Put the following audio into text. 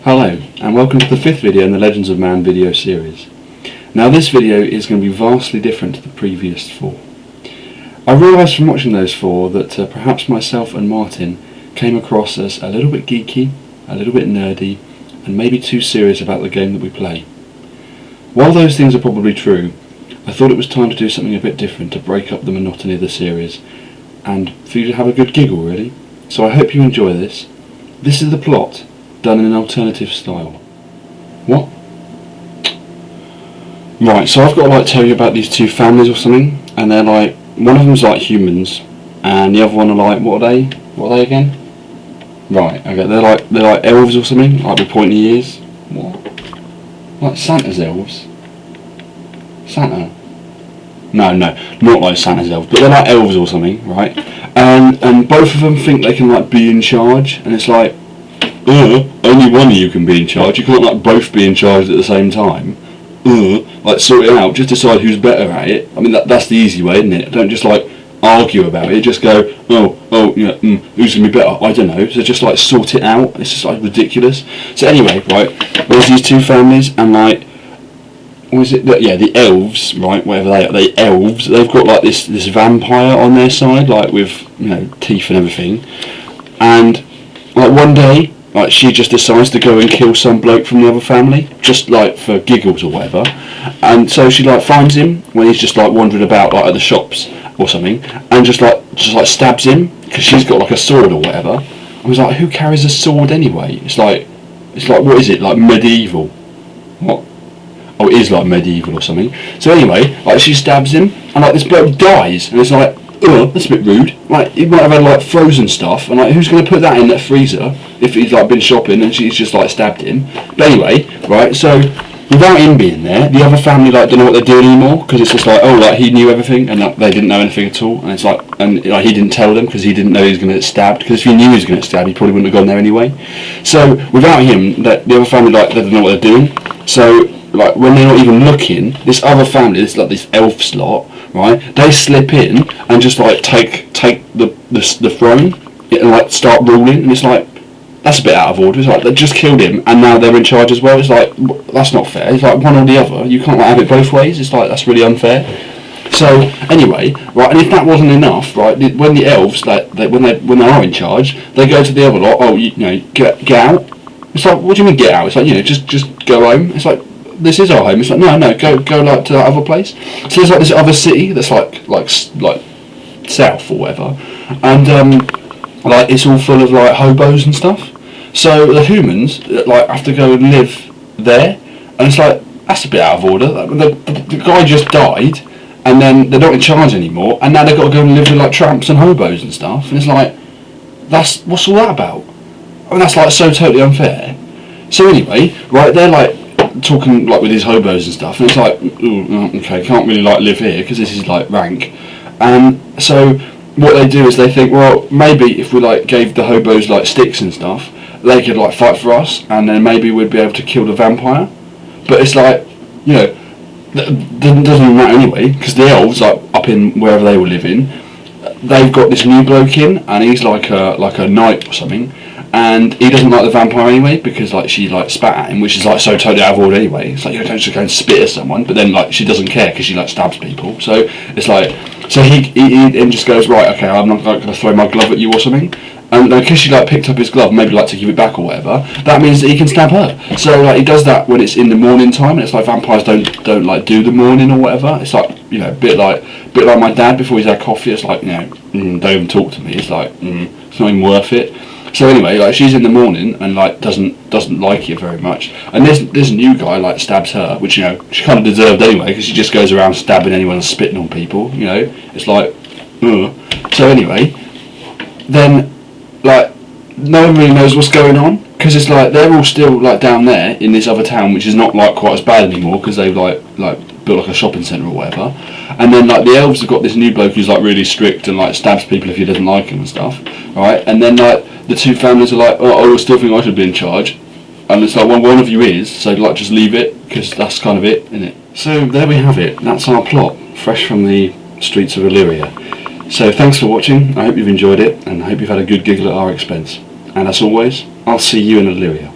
Hello, and welcome to the 5th video in the Legends of Man video series. Now this video is going to be vastly different to the previous 4. I realised from watching those 4 that perhaps myself and Martin came across as a little bit geeky, a little bit nerdy, and maybe too serious about the game that we play. While those things are probably true, I thought it was time to do something a bit different to break up the monotony of the series, and for you to have a good giggle really. So I hope you enjoy this. This is the plot, done in an alternative style. What? Right, so I've got to tell you about these 2 families or something, and they're one of them's like humans, and the other one are what are they? What are they again? Right, okay, they're like elves or something, with pointy ears. What? Like Santa's elves? Santa? No, not like Santa's elves, but they're like elves or something, right? And both of them think they can be in charge, and it's only one of you can be in charge. You can't both be in charge at the same time. Sort it out. Just decide who's better at it. I mean that's the easy way, isn't it? Don't just argue about it. Just go, who's gonna be better? I don't know. So just sort it out. It's just ridiculous. So anyway, right, there's these 2 families, and what is it? Yeah, the elves, right? Whatever they are, the elves. They've got this vampire on their side, with teeth and everything. And one day, she just decides to go and kill some bloke from the other family, just for giggles or whatever. And so she finds him when he's just wandering about at the shops or something, and just stabs him because she's got a sword or whatever. I was who carries a sword anyway? It's what is it, medieval? What? Oh, it is medieval or something. So anyway, she stabs him, and this bloke dies, and it's that's a bit rude. He might have had frozen stuff, and who's going to put that in that freezer if he's been shopping and she's just stabbed him? But anyway, right, so without him being there, the other family don't know what they're doing anymore, because it's just he knew everything and they didn't know anything at all, and it's he didn't tell them because he didn't know he was going to get stabbed, because if he knew he was going to get stabbed he probably wouldn't have gone there anyway. So without him, the other family they don't know what they're doing. So when they're not even looking, this other family, this elf slot, right, they slip in and just take the throne and start ruling, and it's that's a bit out of order. It's they just killed him and now they're in charge as well. It's that's not fair. It's one or the other. You can't have it both ways. It's that's really unfair. So anyway, right, and if that wasn't enough, right, when the elves when they are in charge, they go to the other lot. Get out. It's what do you mean get out? It's just go home. It's this is our home. It's no, go to that other place. So there's this other city that's like south or whatever, and it's all full of hobos and stuff. So the humans have to go and live there, and it's that's a bit out of order. The guy just died, and then they're not in charge anymore, and now they've got to go and live with tramps and hobos and stuff, and it's that's what's all that about? I mean that's so totally unfair. So anyway, right, they're talking with these hobos and stuff, and it's okay, can't really live here because this is rank. And so what they do is they think, well, maybe if we gave the hobos sticks and stuff, they could fight for us, and then maybe we'd be able to kill the vampire. But it's that doesn't matter anyway, because the elves up in wherever they were living, they've got this new bloke in, and he's like a knight or something. And he doesn't like the vampire anyway, because she spat at him, which is so totally out of order anyway. It's you don't just go and spit at someone, but then she doesn't care because she stabs people. So it's so he then just goes, right, okay, I'm not going to throw my glove at you or something. And because she picked up his glove, maybe to give it back or whatever, that means that he can stab her. So he does that when it's in the morning time, and it's vampires don't do the morning or whatever. It's a bit like my dad before he's had coffee. It's don't even talk to me. It's it's not even worth it. So anyway, she's in the morning and doesn't like it very much, and this new guy stabs her, which she kind of deserved anyway, because she just goes around stabbing anyone and spitting on people. It's So anyway, then no one really knows what's going on, because it's they're all still down there in this other town, which is not quite as bad anymore, because they've built a shopping centre or whatever. And then the elves have got this new bloke who's really strict and stabs people if he doesn't like him and stuff, right? And then the 2 families are I still think I should be in charge, and it's one of you is, so just leave it, because that's kind of it, isn't it? So there we have it. That's our plot, fresh from the streets of Illyria. So thanks for watching. I hope you've enjoyed it, and I hope you've had a good giggle at our expense. And as always, I'll see you in Illyria.